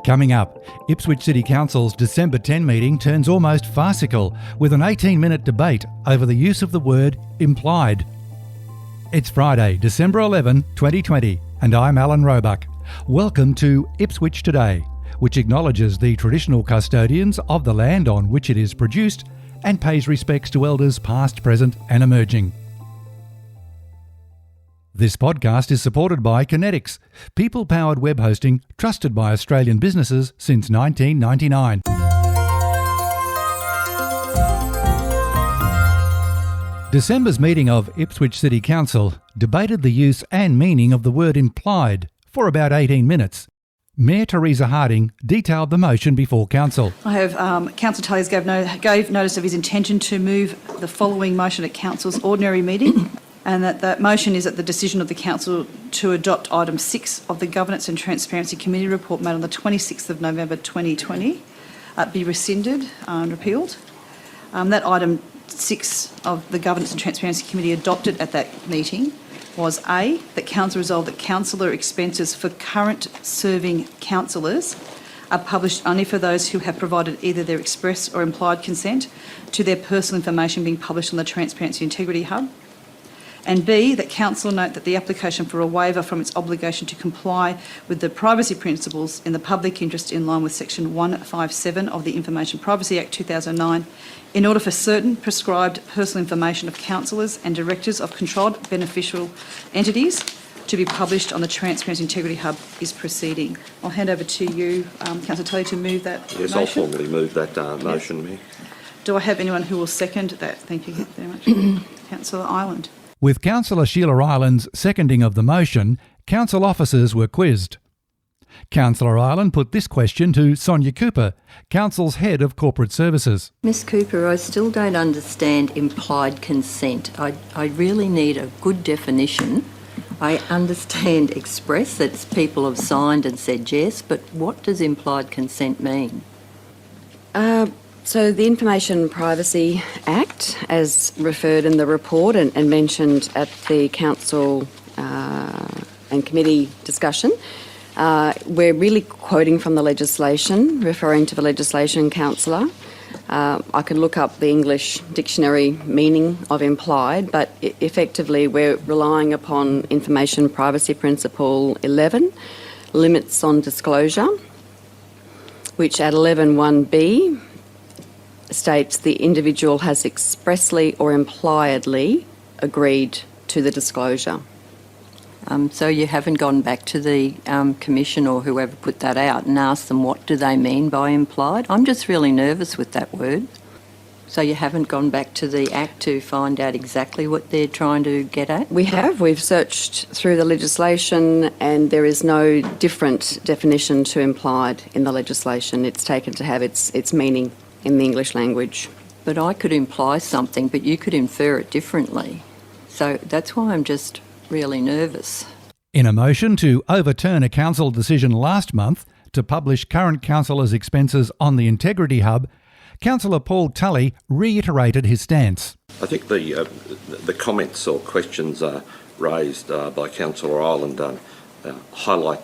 Coming up, Ipswich City Council's December 10 meeting turns almost farcical with an 18-minute debate over the use of the word implied. It's Friday, December 11, 2020, and I'm Alan Roebuck. Welcome to Ipswich Today, which acknowledges the traditional custodians of the land on which it is produced and pays respects to elders past, present and emerging. This podcast is supported by Kinetics, people-powered web hosting trusted by Australian businesses since 1999. December's meeting of Ipswich City Council debated the use and meaning of the word implied for about 18 minutes. Mayor Teresa Harding detailed the motion before Council. I have Councillor Tullys gave notice of his intention to move the following motion at Council's ordinary meeting, and that motion is that the decision of the Council to adopt item 6 of the Governance and Transparency Committee report made on the 26th of November 2020 be rescinded and repealed. That item 6 of the Governance and Transparency Committee adopted at that meeting was A, that Council resolved that councillor expenses for current serving councillors are published only for those who have provided either their express or implied consent to their personal information being published on the Transparency Integrity Hub. And B, that Council note that the application for a waiver from its obligation to comply with the privacy principles in the public interest in line with Section 157 of the Information Privacy Act 2009, in order for certain prescribed personal information of councillors and directors of controlled beneficial entities to be published on the Transparency Integrity Hub is proceeding. I'll hand over to you, Councillor Tully, to move that motion. Yes, I'll formally move that motion, Mayor. Do I have anyone who will second that? Thank you very much. Councillor Ireland. With Councillor Sheila Ireland's seconding of the motion, council officers were quizzed. Councillor Ireland put this question to Sonia Cooper, Council's Head of Corporate Services. Ms Cooper, I still don't understand implied consent. I really need a good definition. I understand express, that people have signed and said yes, but what does implied consent mean? So the Information Privacy Act, as referred in the report and mentioned at the Council and Committee discussion, we're really quoting from the legislation, referring to the legislation, Councillor. I could look up the English dictionary meaning of implied, but effectively we're relying upon Information Privacy Principle 11, limits on disclosure, which at 11.1b states the individual has expressly or impliedly agreed to the disclosure. So you haven't gone back to the Commission or whoever put that out and asked them what do they mean by implied? I'm just really nervous with that word. So you haven't gone back to the Act to find out exactly what they're trying to get at? We have. We've searched through the legislation and there is no different definition to implied in the legislation. It's taken to have its meaning in the English language. But I could imply something, but you could infer it differently. So that's why I'm just really nervous. In a motion to overturn a council decision last month to publish current councillors' expenses on the Integrity Hub, Councillor Paul Tully reiterated his stance. I think the comments or questions raised by Councillor Ireland highlight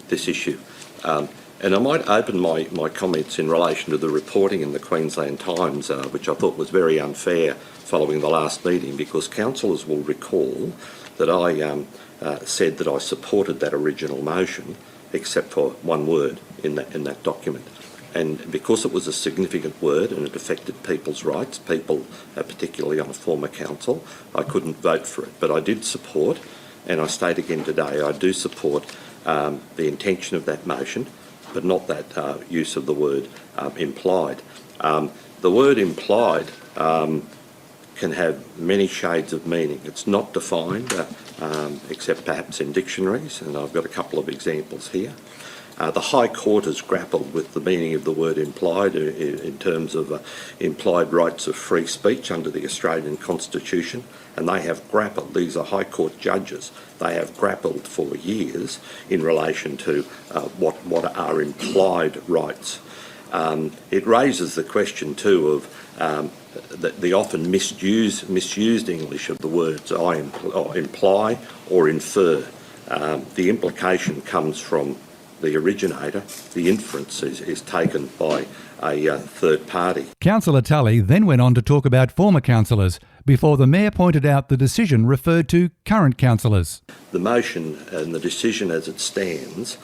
this issue. And I might open my comments in relation to the reporting in the Queensland Times, which I thought was very unfair following the last meeting, because councillors will recall that I said that I supported that original motion, except for one word in that document. And because it was a significant word and it affected people's rights, particularly on a former council, I couldn't vote for it. But I did support, and I state again today, I do support the intention of that motion, but not that use of the word implied. The word implied can have many shades of meaning. It's not defined, except perhaps in dictionaries, and I've got a couple of examples here. The High Court has grappled with the meaning of the word implied in terms of implied rights of free speech under the Australian Constitution, and they have grappled, these are High Court judges, they have grappled for years in relation to what are implied rights. It raises the question too of the often misused English of the words imply or infer. The implication comes from the originator, the inference is taken by a third party. Councillor Tully then went on to talk about former councillors before the Mayor pointed out the decision referred to current councillors. The motion and the decision as it stands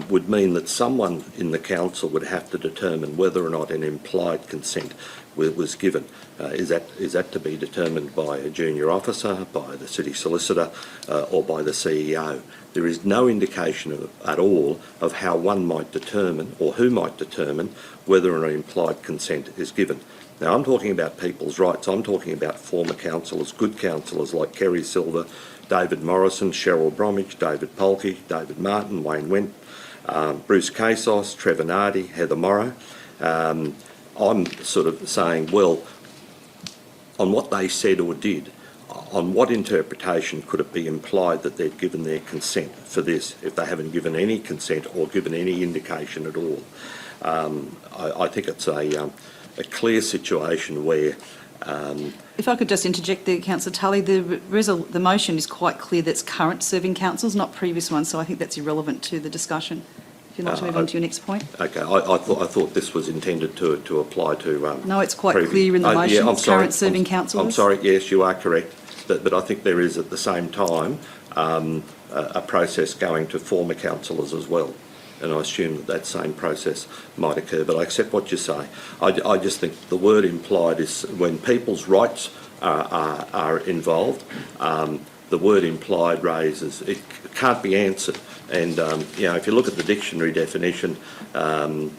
would mean that someone in the council would have to determine whether or not an implied consent was given. Is that to be determined by a junior officer, by the city solicitor, or by the CEO? There is no indication at all of how one might determine, or who might determine, whether an implied consent is given. Now, I'm talking about people's rights. I'm talking about former councillors, good councillors like Kerry Silver, David Morrison, Cheryl Bromwich, David Polkey, David Martin, Wayne Went, Bruce Casos, Trevor Nardi, Heather Morrow. I'm sort of saying, well, on what they said or did, on what interpretation could it be implied that they'd given their consent for this if they haven't given any consent or given any indication at all? I think it's a clear situation where... If I could just interject there, Councillor Tully, the motion is quite clear that it's current serving councils, not previous ones, so I think that's irrelevant to the discussion. If you'd like to move on to your next point. Okay, I thought this was intended to apply to... No, it's quite clear in the motion, yeah, it's current serving councillors. I'm sorry, yes, you are correct, but I think there is at the same time a process going to former councillors as well. And I assume that same process might occur, but I accept what you say. I just think the word implied is when people's rights are involved, the word implied raises, it can't be answered. And, if you look at the dictionary definition, an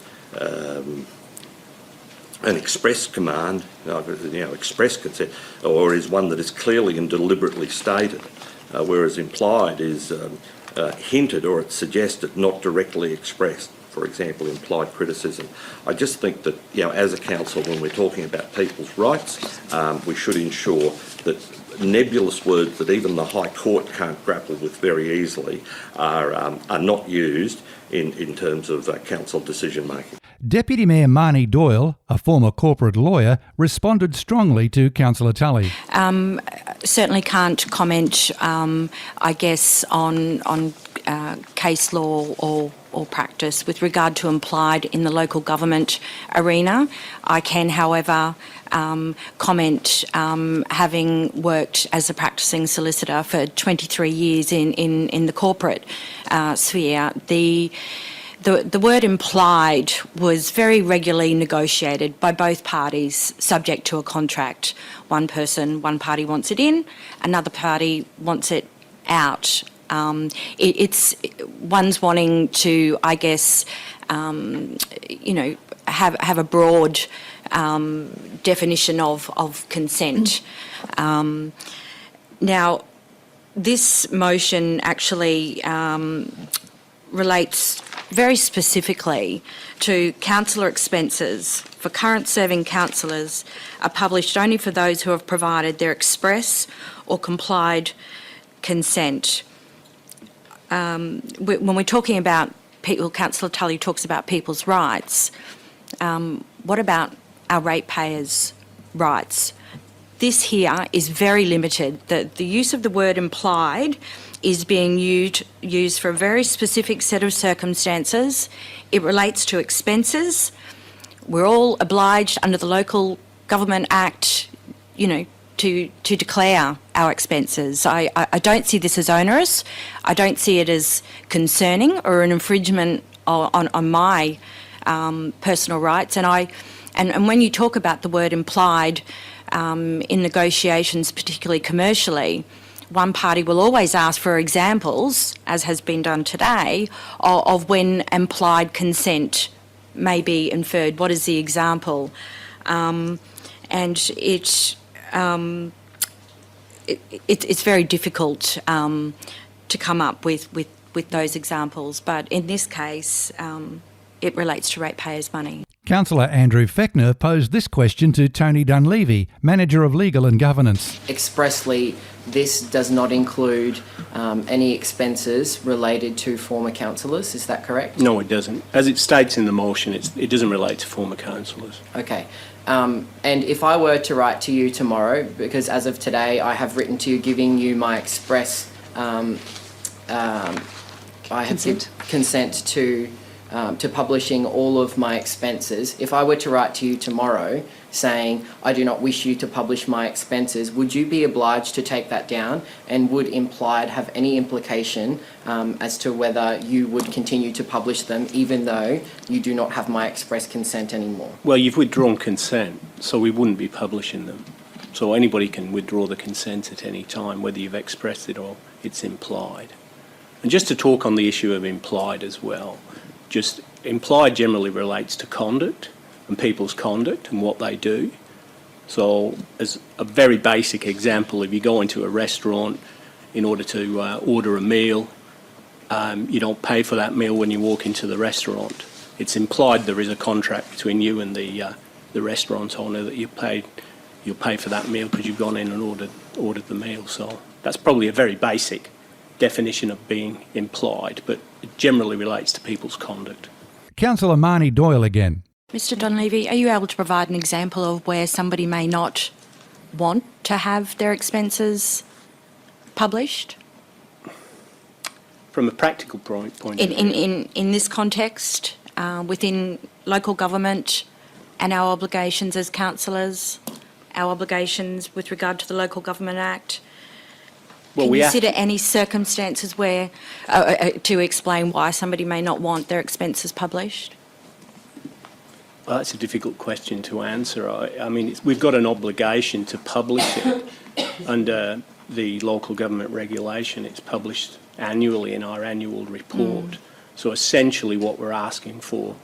express command, express consent, or is one that is clearly and deliberately stated, whereas implied is hinted or it's suggested, not directly expressed. For example, implied criticism. I just think that, as a council, when we're talking about people's rights, we should ensure that nebulous words that even the High Court can't grapple with very easily are not used in terms of council decision making. Deputy Mayor Marnie Doyle, a former corporate lawyer, responded strongly to Councillor Tully. Certainly can't comment, on case law or practice with regard to implied in the local government arena. I can, however, comment, having worked as a practising solicitor for 23 years in the corporate sphere, the word implied was very regularly negotiated by both parties, subject to a contract. One party wants it in, another party wants it out. It's one's wanting to, have a broad definition of consent. Now, this motion actually relates very specifically to councillor expenses for current serving councillors are published only for those who have provided their express or complied consent. When we're talking about people, Councillor Tully talks about people's rights. What about our ratepayers' rights? This here is very limited. The use of the word implied is being used for a very specific set of circumstances. It relates to expenses. We're all obliged under the Local Government Act, to declare our expenses. I don't see this as onerous. I don't see it as concerning or an infringement on my personal rights. And when you talk about the word implied in negotiations, particularly commercially, one party will always ask for examples, as has been done today, of when implied consent may be inferred. What is the example? And it's very difficult to come up with those examples, but in this case, it relates to ratepayers' money. Councillor Andrew Fechner posed this question to Tony Dunleavy, Manager of Legal and Governance. Expressly, this does not include any expenses related to former councillors, is that correct? No, it doesn't. As it states in the motion, it doesn't relate to former councillors. Okay. And if I were to write to you tomorrow, because as of today I have written to you giving you my express I have Consent. consent to publishing all of my expenses. If I were to write to you tomorrow saying I do not wish you to publish my expenses, would you be obliged to take that down? And would implied have any implication as to whether you would continue to publish them even though you do not have my express consent anymore? Well, you've withdrawn consent, so we wouldn't be publishing them. So anybody can withdraw the consent at any time, whether you've expressed it or it's implied. And just to talk on the issue of implied as well, just implied generally relates to conduct and people's conduct and what they do. So as a very basic example, if you go into a restaurant in order to order a meal, you don't pay for that meal when you walk into the restaurant. It's implied there is a contract between you and the restaurant owner that you'll pay for that meal because you've gone in and ordered the meal. So that's probably a very basic definition of being implied, but it generally relates to people's conduct. Councillor Marnie Doyle again. Mr Levy, are you able to provide an example of where somebody may not want to have their expenses published? From a practical point of view. In this context, within local government and our obligations as councillors, our obligations with regard to the Local Government Act, Well, can we you have- consider any circumstances where, to explain why somebody may not want their expenses published? Well, that's a difficult question to answer. I mean, we've got an obligation to publish it under the local government regulation. It's published annually in our annual report. So essentially what we're asking for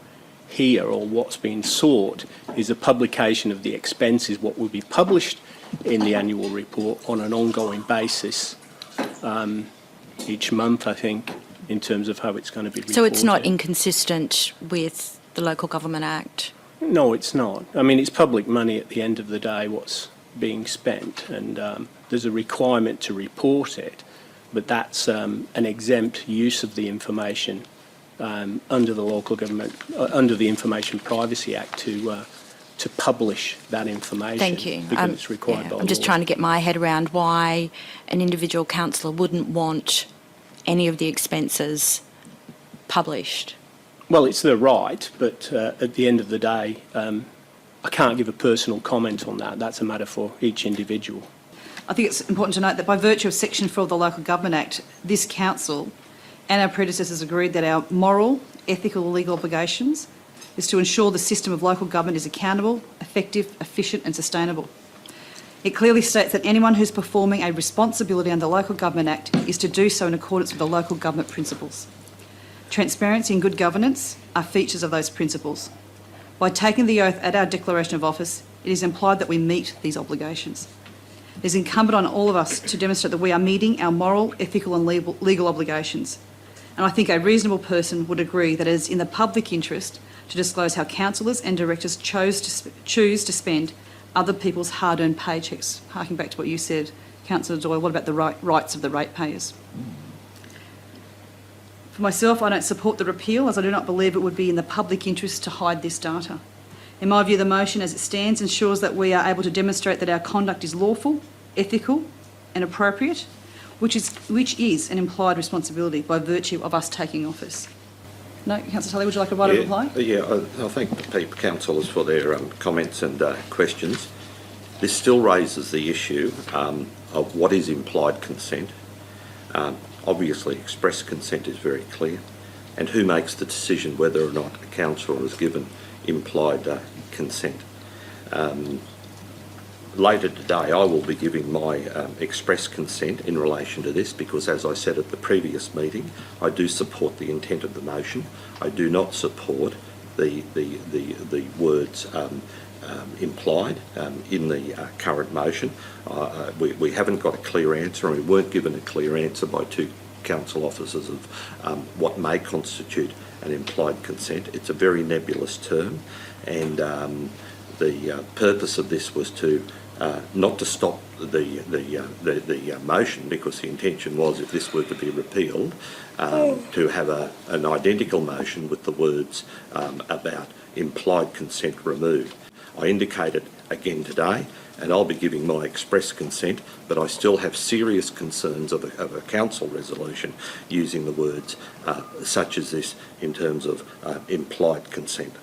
here, or what's being sought, is a publication of the expenses, what will be published in the annual report on an ongoing basis each month, I think, in terms of how it's going to be reported. So it's not inconsistent with the Local Government Act? No, it's not. I mean, it's public money at the end of the day, what's being spent, and there's a requirement to report it, but that's an exempt use of the information under the local government, under the Information Privacy Act to publish that information. Thank you. Because it's required by law. I'm just trying to get my head around why an individual councillor wouldn't want any of the expenses published. Well, it's their right, but at the end of the day, I can't give a personal comment on that. That's a matter for each individual. I think it's important to note that by virtue of Section 4 of the Local Government Act, this council and our predecessors agreed that our moral, ethical or legal obligations is to ensure the system of local government is accountable, effective, efficient and sustainable. It clearly states that anyone who's performing a responsibility under the Local Government Act is to do so in accordance with the local government principles. Transparency and good governance are features of those principles. By taking the oath at our declaration of office, it is implied that we meet these obligations. It is incumbent on all of us to demonstrate that we are meeting our moral, ethical and legal obligations. And I think a reasonable person would agree that it is in the public interest to disclose how councillors and directors choose to spend other people's hard-earned paychecks. Harking back to what you said, Councillor Doyle, what about the rights of the ratepayers? For myself, I don't support the repeal, as I do not believe it would be in the public interest to hide this data. In my view, the motion as it stands ensures that we are able to demonstrate that our conduct is lawful, ethical and appropriate, which is an implied responsibility by virtue of us taking office. No, Councillor Tully, would you like a right of reply? Yeah, I thank the councillors for their comments and questions. This still raises the issue of what is implied consent. Obviously, express consent is very clear, and who makes the decision whether or not a councillor is given implied consent. Later today, I will be giving my express consent in relation to this because, as I said at the previous meeting, I do support the intent of the motion. I do not support the words implied in the current motion. We haven't got a clear answer, and we weren't given a clear answer by two council officers of what may constitute an implied consent. It's a very nebulous term, and the purpose of this was to not to stop the motion, because the intention was, if this were to be repealed, to have an identical motion with the words about implied consent removed. I indicated again today and I'll be giving my express consent, but I still have serious concerns of a council resolution using the words such as this in terms of implied consent.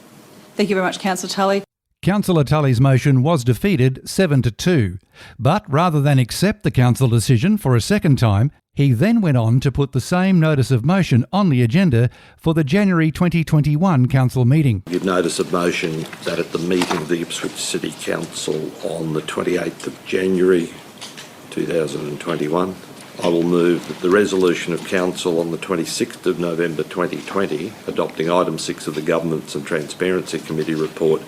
Thank you very much, Councillor Tully. Councillor Tully's motion was defeated 7-2, but rather than accept the council decision for a second time, he then went on to put the same notice of motion on the agenda for the January 2021 council meeting. Give notice of motion that at the meeting of the Ipswich City Council on the 28th of January 2021, I will move that the resolution of Council on the 26th of November 2020, adopting item 6 of the Governance and Transparency Committee report,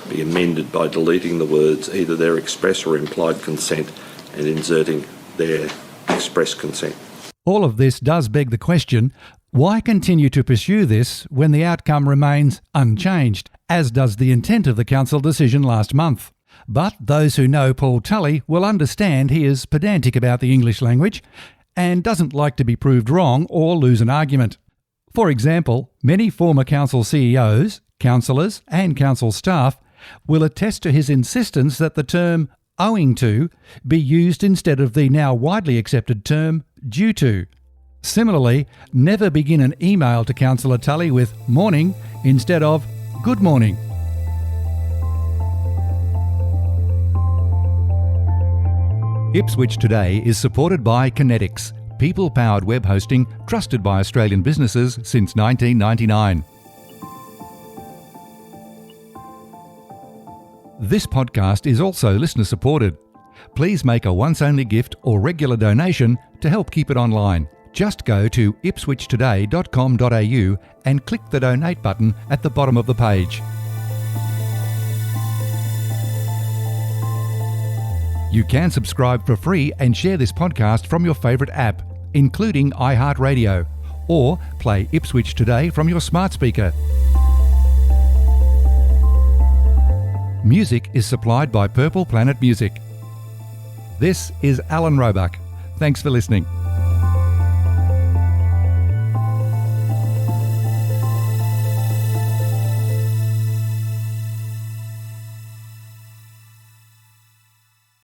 be amended by deleting the words either their express or implied consent and inserting their express consent. All of this does beg the question, why continue to pursue this when the outcome remains unchanged, as does the intent of the council decision last month? But those who know Paul Tully will understand he is pedantic about the English language and doesn't like to be proved wrong or lose an argument. For example, many former council CEOs, councillors and council staff will attest to his insistence that the term owing to be used instead of the now widely accepted term due to. Similarly, never begin an email to Councillor Tully with morning instead of good morning. Ipswich Today is supported by Kinetics, people-powered web hosting trusted by Australian businesses since 1999. This podcast is also listener-supported. Please make a once-only gift or regular donation to help keep it online. Just go to ipswichtoday.com.au and click the donate button at the bottom of the page. You can subscribe for free and share this podcast from your favourite app, including iHeartRadio, or play Ipswich Today from your smart speaker. Music is supplied by Purple Planet Music. This is Alan Roebuck. Thanks for listening.